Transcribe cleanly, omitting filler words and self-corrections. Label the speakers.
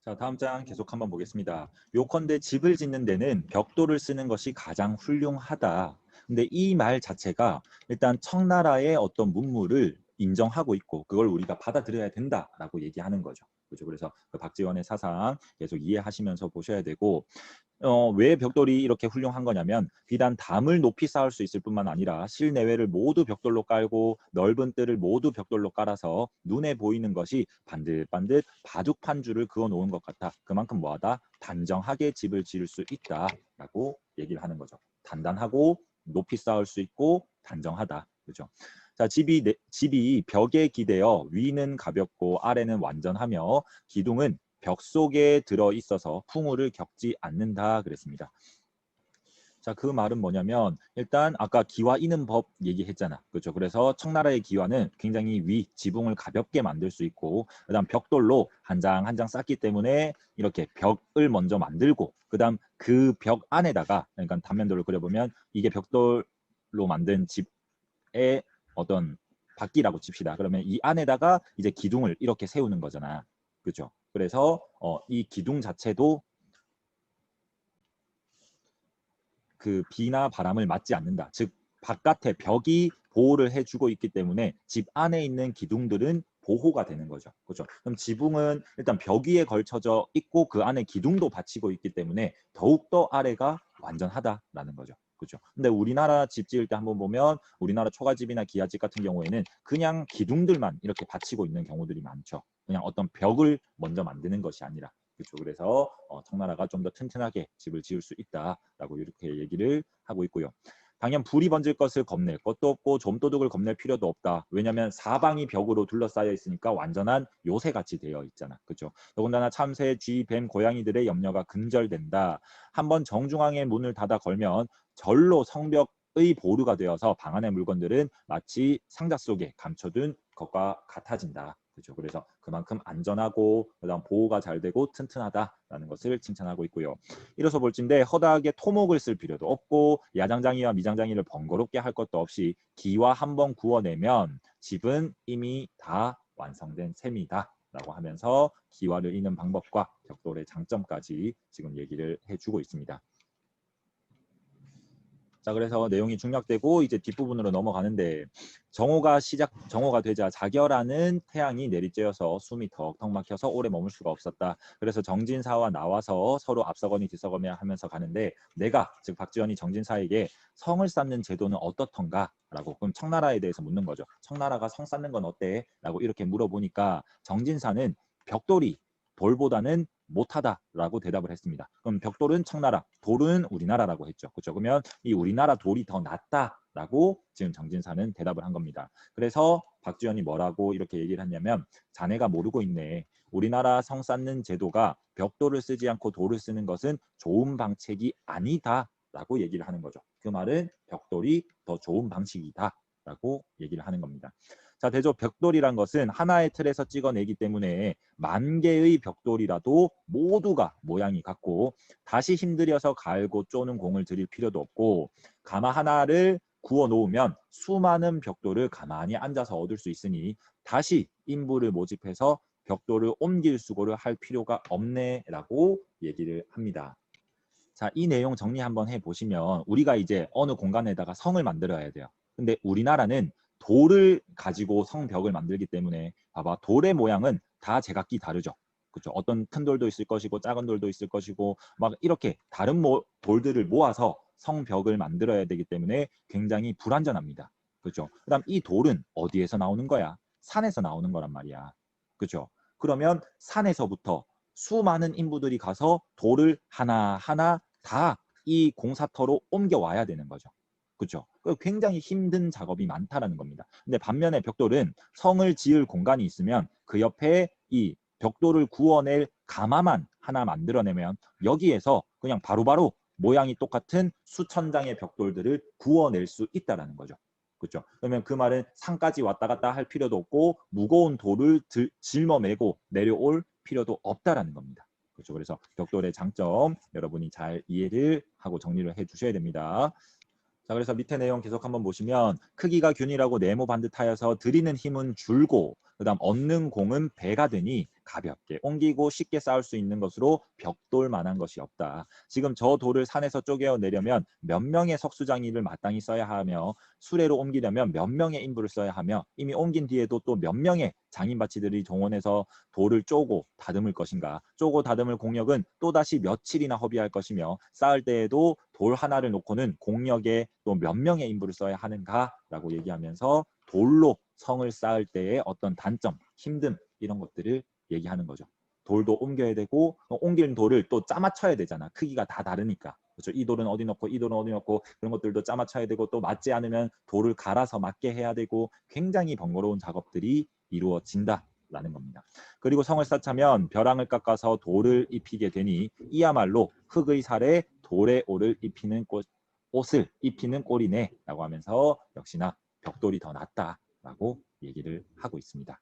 Speaker 1: 자, 다음 장 계속 한번 보겠습니다. 요컨대 집을 짓는 데는 벽돌을 쓰는 것이 가장 훌륭하다. 근데 이 말 자체가 일단 청나라의 어떤 문물을 인정하고 있고 그걸 우리가 받아들여야 된다라고 얘기하는 거죠. 그렇죠. 그래서 그 박지원의 사상 계속 이해하시면서 보셔야 되고 왜 벽돌이 이렇게 훌륭한 거냐면 비단 담을 높이 쌓을 수 있을 뿐만 아니라 실내외를 모두 벽돌로 깔고 넓은 뜰을 모두 벽돌로 깔아서 눈에 보이는 것이 반듯반듯 바둑 판주를 그어 놓은 것 같아. 그만큼 뭐하다? 단정하게 집을 지을 수 있다라고 얘기를 하는 거죠. 단단하고 높이 쌓을 수 있고 단정하다. 그죠? 자, 집이 벽에 기대어 위는 가볍고 아래는 완전하며 기둥은 벽 속에 들어 있어서 풍우를 겪지 않는다 그랬습니다. 자, 그 말은 뭐냐면 일단 아까 기와 이는 법 얘기했잖아. 그렇죠? 그래서 청나라의 기와는 굉장히 지붕을 가볍게 만들 수 있고 그다음 벽돌로 한 장 한 장 쌓기 때문에 이렇게 벽을 먼저 만들고 그다음 그 벽 안에다가 그러니까 단면도를 그려보면 이게 벽돌로 만든 집의 어떤 바퀴라고 칩시다. 그러면 이 안에다가 이제 기둥을 이렇게 세우는 거잖아. 그렇죠? 그래서 이 기둥 자체도 그 비나 바람을 맞지 않는다. 즉 바깥에 벽이 보호를 해주고 있기 때문에 집 안에 있는 기둥들은 보호가 되는 거죠. 그렇죠? 그럼 지붕은 일단 벽 위에 걸쳐져 있고 그 안에 기둥도 받치고 있기 때문에 더욱더 아래가 완전하다라는 거죠. 그렇죠? 근데 우리나라 집 지을 때 한번 보면 우리나라 초가집이나 기아집 같은 경우에는 그냥 기둥들만 이렇게 받치고 있는 경우들이 많죠. 그냥 어떤 벽을 먼저 만드는 것이 아니라. 그렇죠. 그래서 청나라가 좀 더 튼튼하게 집을 지을 수 있다라고 이렇게 얘기를 하고 있고요. 당연 불이 번질 것을 겁낼 것도 없고 좀도둑을 겁낼 필요도 없다. 왜냐하면 사방이 벽으로 둘러싸여 있으니까 완전한 요새같이 되어 있잖아. 그렇죠? 더군다나 참새, 쥐, 뱀, 고양이들의 염려가 근절된다. 한번 정중앙에 문을 닫아 걸면 절로 성벽의 보루가 되어서 방 안의 물건들은 마치 상자 속에 감춰둔 것과 같아진다. 그렇죠. 그래서 그만큼 안전하고 그다음 보호가 잘 되고 튼튼하다라는 것을 칭찬하고 있고요. 이로서 볼진데 허다하게 토목을 쓸 필요도 없고 야장장이와 미장장이를 번거롭게 할 것도 없이 기와 한번 구워내면 집은 이미 다 완성된 셈이다. 라고 하면서 기와를 이는 방법과 벽돌의 장점까지 지금 얘기를 해주고 있습니다. 자, 그래서 내용이 중략되고 이제 뒷부분으로 넘어가는데 정오가 되자 자결하는 태양이 내리쬐어서 숨이 턱턱 막혀서 오래 머물 수가 없었다. 그래서 정진사와 나와서 서로 앞서거니 뒤서거니 하면서 가는데 내가 즉 박지원이 정진사에게 성을 쌓는 제도는 어떻던가? 라고 그럼 청나라에 대해서 묻는 거죠. 청나라가 성 쌓는 건 어때? 라고 이렇게 물어보니까 정진사는 벽돌이 돌보다는 못하다라고 대답을 했습니다. 그럼 벽돌은 청나라, 돌은 우리나라라고 했죠. 그렇죠? 그러면 이 우리나라 돌이 더 낫다라고 지금 정진사는 대답을 한 겁니다. 그래서 박지원이 뭐라고 이렇게 얘기를 했냐면 자네가 모르고 있네. 우리나라 성 쌓는 제도가 벽돌을 쓰지 않고 돌을 쓰는 것은 좋은 방책이 아니다라고 얘기를 하는 거죠. 그 말은 벽돌이 더 좋은 방식이다라고 얘기를 하는 겁니다. 자, 대조 벽돌이란 것은 하나의 틀에서 찍어내기 때문에 만 개의 벽돌이라도 모두가 모양이 같고 다시 힘들여서 갈고 쪼는 공을 들일 필요도 없고 가마 하나를 구워 놓으면 수많은 벽돌을 가만히 앉아서 얻을 수 있으니 다시 인부를 모집해서 벽돌을 옮길 수고를 할 필요가 없네라고 얘기를 합니다. 자, 이 내용 정리 한번 해보시면 우리가 이제 어느 공간에다가 성을 만들어야 돼요. 근데 우리나라는 돌을 가지고 성벽을 만들기 때문에 봐봐 돌의 모양은 다 제각기 다르죠. 그렇죠. 어떤 큰 돌도 있을 것이고 작은 돌도 있을 것이고 막 이렇게 다른 돌들을 모아서 성벽을 만들어야 되기 때문에 굉장히 불완전합니다. 그렇죠. 그다음 이 돌은 어디에서 나오는 거야? 산에서 나오는 거란 말이야. 그렇죠. 그러면 산에서부터 수많은 인부들이 가서 돌을 하나하나 다 이 공사터로 옮겨와야 되는 거죠. 그렇죠? 굉장히 힘든 작업이 많다라는 겁니다. 근데 반면에 벽돌은 성을 지을 공간이 있으면 그 옆에 이 벽돌을 구워낼 가마만 하나 만들어내면 여기에서 그냥 바로바로 모양이 똑같은 수천 장의 벽돌들을 구워낼 수 있다라는 거죠. 그렇죠? 그러면 그 말은 산까지 왔다 갔다 할 필요도 없고 무거운 돌을 짊어매고 내려올 필요도 없다라는 겁니다. 그렇죠. 그래서 벽돌의 장점 여러분이 잘 이해를 하고 정리를 해 주셔야 됩니다. 자, 그래서 밑에 내용 계속 한번 보시면 크기가 균일하고 네모 반듯하여서 들이는 힘은 줄고 그다음 얻는 공은 배가 되니 가볍게 옮기고 쉽게 쌓을 수 있는 것으로 벽돌만한 것이 없다. 지금 저 돌을 산에서 쪼개어 내려면 몇 명의 석수장이를 마땅히 써야 하며 수레로 옮기려면 몇 명의 인부를 써야 하며 이미 옮긴 뒤에도 또 몇 명의 장인바치들이 동원해서 돌을 쪼고 다듬을 것인가. 쪼고 다듬을 공력은 또다시 며칠이나 허비할 것이며 쌓을 때에도 돌 하나를 놓고는 공력에 또 몇 명의 인부를 써야 하는가라고 얘기하면서 돌로 성을 쌓을 때의 어떤 단점, 힘듦 이런 것들을 얘기하는 거죠. 돌도 옮겨야 되고 옮긴 돌을 또 짜맞춰야 되잖아. 크기가 다 다르니까. 그렇죠? 이 돌은 어디 넣고 이 돌은 어디 넣고 그런 것들도 짜맞춰야 되고 또 맞지 않으면 돌을 갈아서 맞게 해야 되고 굉장히 번거로운 작업들이 이루어진다라는 겁니다. 그리고 성을 쌓자면 벼랑을 깎아서 돌을 입히게 되니 이야말로 흙의 살에 돌에 옷을 입히는 꼴이네라고 하면서 역시나 벽돌이 더 낫다라고 얘기를 하고 있습니다.